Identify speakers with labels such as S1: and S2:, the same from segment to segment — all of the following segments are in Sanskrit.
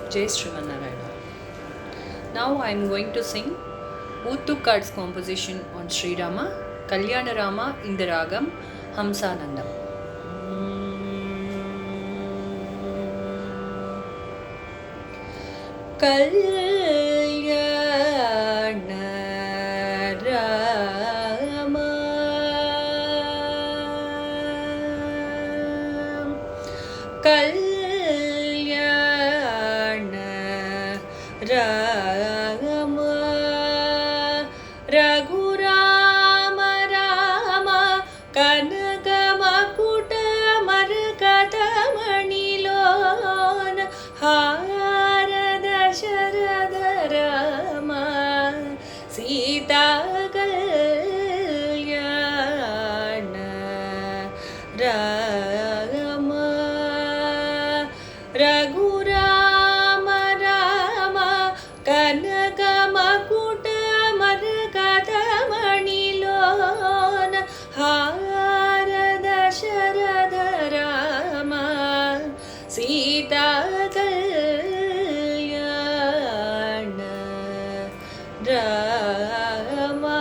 S1: Jai Srimanarayana. Now I am going to sing Uttu Kad's composition on Sri Rama, Kalyana Rama in the Ragam Hamsanandam. Kalyana Rama Kalyana Rama Raghurama Rama Kanakamakuta Markatamanilona Harada Sharada Rama Sita Kalyana Rama Raghurama Rama Kanakamakuta Markatamanilona Harada Sharada Rama Sita Kalyana Rama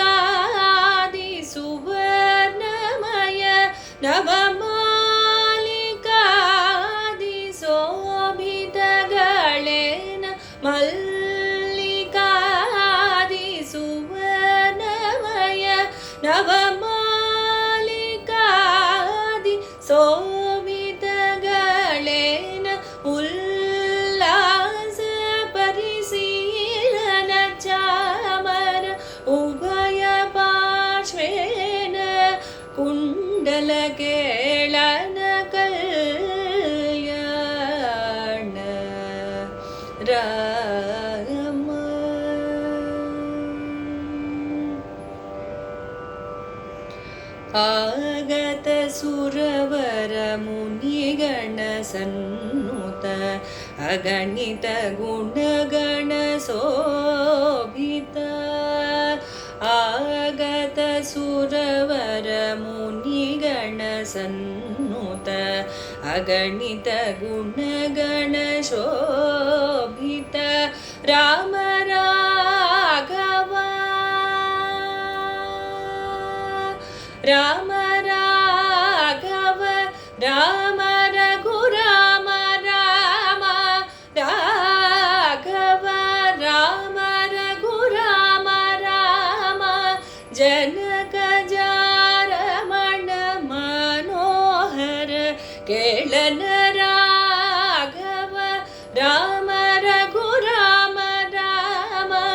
S1: Mallikadi Suvarnamaya Navamalikadi Sobhitagalena Mallikadi Suvarnamaya Navamalikadi Sobhitagalena Ullasa Parisila Chamara Ubhaya Parshvena Kundala Kelana Kalyana Rama Agata Suravara Munigana Sannuta Aganita Gunagana Sobhita Agata Suravara Munigana Sannuta Aganita Gunagana Sobhita Rama Raghava Rama Raghava Rama Raghurama Rama Raghava Rama Raghurama Rama Janaka Jaramana Manohara Kelana Raghava Rama Raghurama Rama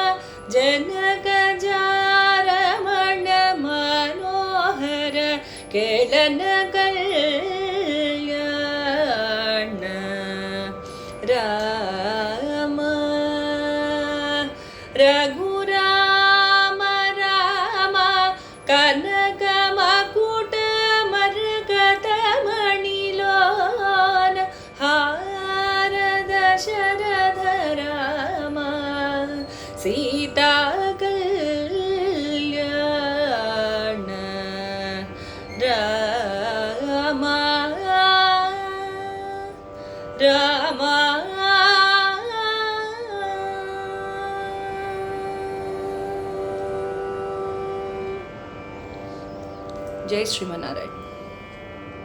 S1: Janaka Jaramana Manohara Kelana Kalyana Rama Raghurama Rama Kanakamakuta Markatamanilona Harada Sharada Rama Sita Kalyana Rama Rama Jai Srimanarayana.